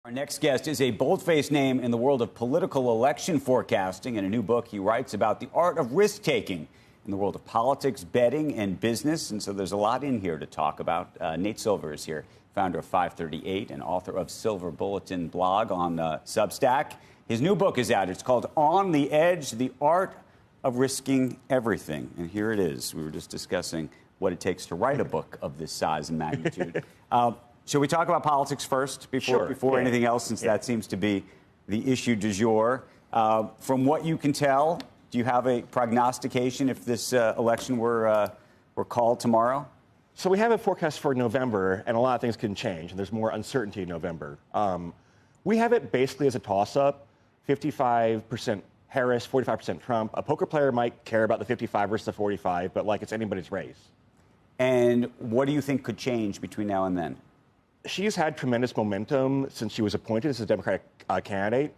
Our next guest is a bold-faced name in the world of political election forecasting. In a new book, he writes about the art of risk-taking in the world of politics, betting, and business. And so there's a lot in here to talk about. Nate Silver is here, founder of 538 and author of Silver Bulletin blog on Substack. His new book is out. It's called On the Edge, The Art of Risking Everything. And here it is. We were just discussing what it takes to write a book of this size and magnitude. Shall we talk about politics first before anything else, since that seems to be the issue du jour? From what you can tell, do you have a prognostication if this election were called tomorrow? So we have a forecast for November, and a lot of things can change, and there's more uncertainty in November. We have it basically as a toss-up, 55% Harris, 45% Trump. A poker player might care about the 55 versus the 45, but it's anybody's race. And what do you think could change between now and then? She's had tremendous momentum since she was appointed as a Democratic candidate.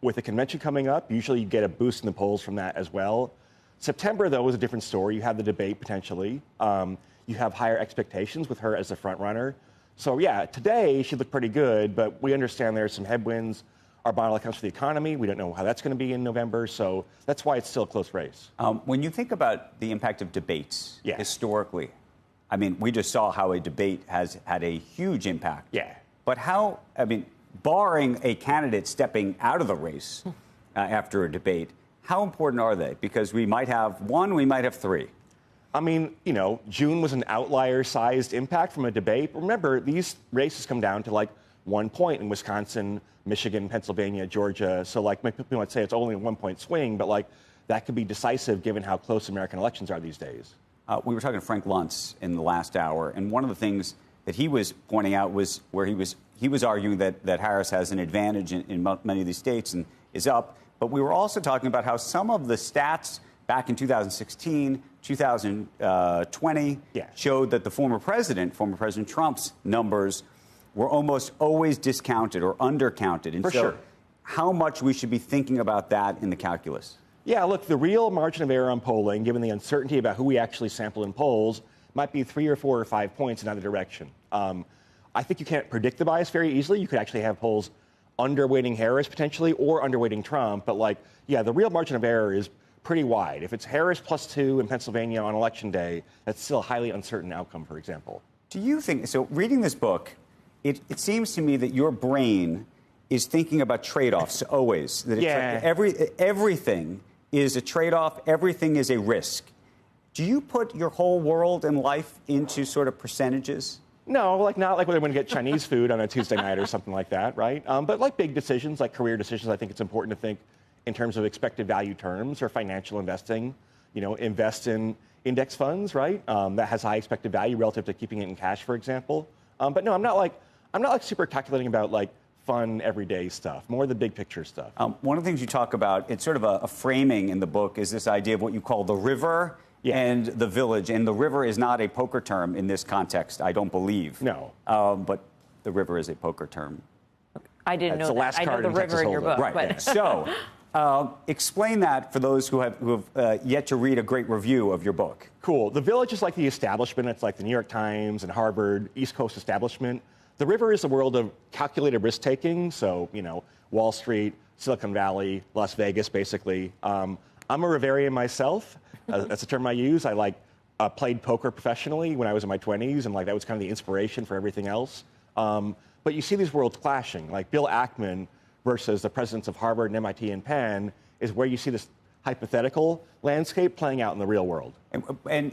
With the convention coming up, usually you get a boost in the polls from that as well. September, though, was a different story. You have the debate potentially. You have higher expectations with her as the front runner. So, yeah, today she looked pretty good, but we understand there's some headwinds. Our bottom line comes for the economy. We don't know how that's going to be in November, so that's why it's still a close race. When you think about the impact of debates historically, I mean, we just saw how a debate has had a huge impact. Yeah. But how, I mean, barring a candidate stepping out of the race after a debate, how important are they? Because we might have one, we might have three. I mean, June was an outlier-sized impact from a debate. Remember, these races come down to 1 point in Wisconsin, Michigan, Pennsylvania, Georgia. So people might say it's only a 1 point swing, but that could be decisive given how close American elections are these days. We were talking to Frank Luntz in the last hour, and one of the things that he was pointing out was where he was arguing that Harris has an advantage in many of these states and is up. But we were also talking about how some of the stats back in 2016, 2020 showed that the former President Trump's numbers were almost always discounted or undercounted. And For sure. How much we should be thinking about that in the calculus? Yeah, look, the real margin of error on polling, given the uncertainty about who we actually sample in polls, might be 3 or 4 or 5 points in either direction. I think you can't predict the bias very easily. You could actually have polls underweighting Harris potentially or underweighting Trump. But the real margin of error is pretty wide. If it's Harris +2 in Pennsylvania on Election Day, that's still a highly uncertain outcome, for example. Do you think, so reading this book, it seems to me that your brain is thinking about trade-offs always. That everything is a trade-off. Everything is a risk. Do you put your whole world and life into sort of percentages? No, not like when I'm going to get Chinese food on a Tuesday night or something like that, right? But big decisions, like career decisions, I think it's important to think in terms of expected value terms or financial investing. Invest in index funds, right? That has high expected value relative to keeping it in cash, for example. But no, I'm not super calculating about fun everyday stuff, more the big picture stuff. One of the things you talk about, it's sort of a framing in the book, is this idea of what you call the river and the village. And the river is not a poker term in this context, I don't believe. No. But the river is a poker term. I didn't know that. I know the river in your book. Right. But. So explain that for those who have yet to read a great review of your book. Cool. The village is like the establishment. It's like the New York Times and Harvard, East Coast establishment. The river is the world of calculated risk-taking, so, Wall Street, Silicon Valley, Las Vegas, basically. I'm a Riverian myself. That's a term I use. I, played poker professionally when I was in my 20s, and, that was kind of the inspiration for everything else. But you see these worlds clashing. Bill Ackman versus the presidents of Harvard and MIT and Penn is where you see this hypothetical landscape playing out in the real world. And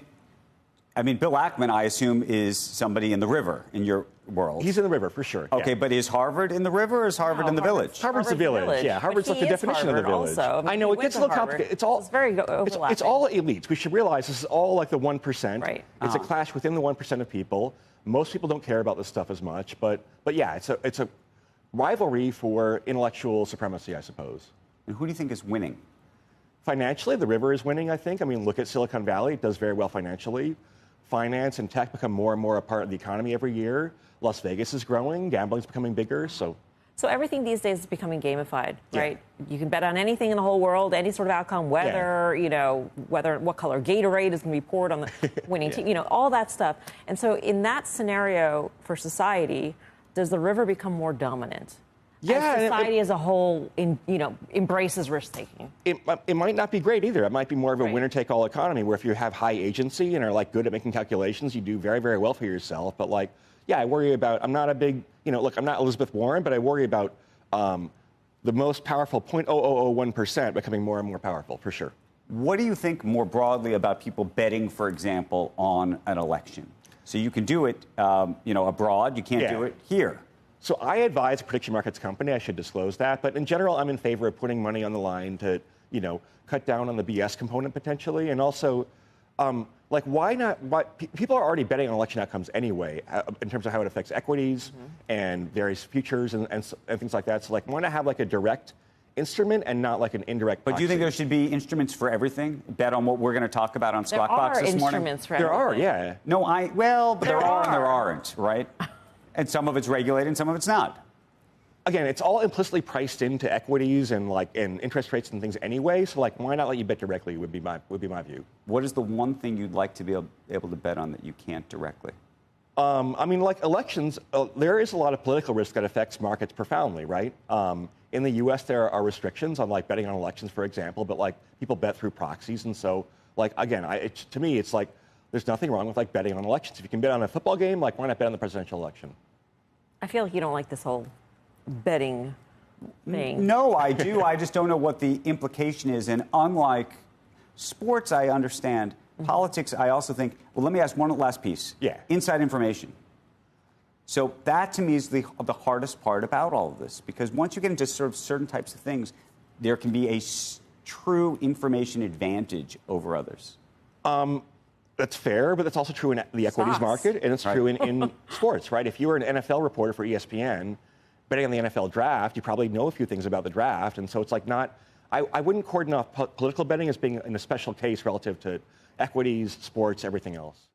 I mean, Bill Ackman, I assume, is somebody in the river in your world. He's in the river, for sure. Okay, but is Harvard in the river or is Harvard in the village? Harvard's the village. Yeah, Harvard's the definition of the village. Also. I know, it gets a little complicated. It's all very overlapping. It's all elites. We should realize this is all the 1%. Right. It's a clash within the 1% of people. Most people don't care about this stuff as much, but yeah, it's a rivalry for intellectual supremacy, I suppose. And who do you think is winning? Financially, the river is winning, I think. I mean, look at Silicon Valley. It does very well financially. Finance and tech become more and more a part of the economy every year. Las Vegas is growing. Gambling's becoming bigger. So everything these days is becoming gamified, right? You can bet on anything in the whole world, any sort of outcome, whether, what color Gatorade is going to be poured on the winning team, all that stuff. And so in that scenario for society, does the river become more dominant? Yeah, as society as a whole, embraces risk taking. It might not be great either. It might be more of a Right. winner-take-all economy where if you have high agency and are like good at making calculations, you do very, very well for yourself. But like, yeah, I worry about. I'm not a big, look, I'm not Elizabeth Warren, but I worry about the most powerful 0.0001% becoming more and more powerful for sure. What do you think more broadly about people betting, for example, on an election? So you can do it, abroad. You can't do it here. So I advise a prediction markets company. I should disclose that. But in general, I'm in favor of putting money on the line to, cut down on the BS component potentially. And also, why not? People are already betting on election outcomes anyway in terms of how it affects equities and various futures and things like that. So, why not have a direct instrument and not an indirect But do you think there should be instruments for everything? Bet on what we're going to talk about on Squawk Box this morning? There are instruments for everything. There are, yeah. No, but there are and there aren't, right? And some of it's regulated and some of it's not. Again, it's all implicitly priced into equities and interest rates and things anyway. So why not let you bet directly would be my view. What is the one thing you'd like to be able to bet on that you can't directly? Elections, there is a lot of political risk that affects markets profoundly, right? In the U.S., there are restrictions on betting on elections, for example, but people bet through proxies, and so again, to me, it's there's nothing wrong with betting on elections. If you can bet on a football game, why not bet on the presidential election? I feel like you don't like this whole betting thing. No, I do. I just don't know what the implication is. And unlike sports, I understand. Politics, I also think. Well, let me ask one last piece. Yeah. Inside information. So that to me is the hardest part about all of this, because once you get into sort of certain types of things, there can be a true information advantage over others. That's fair, but that's also true in the equities market, and it's true in sports, right? If you were an NFL reporter for ESPN, betting on the NFL draft, you probably know a few things about the draft, and so it's I wouldn't cordon off political betting as being in a special case relative to equities, sports, everything else.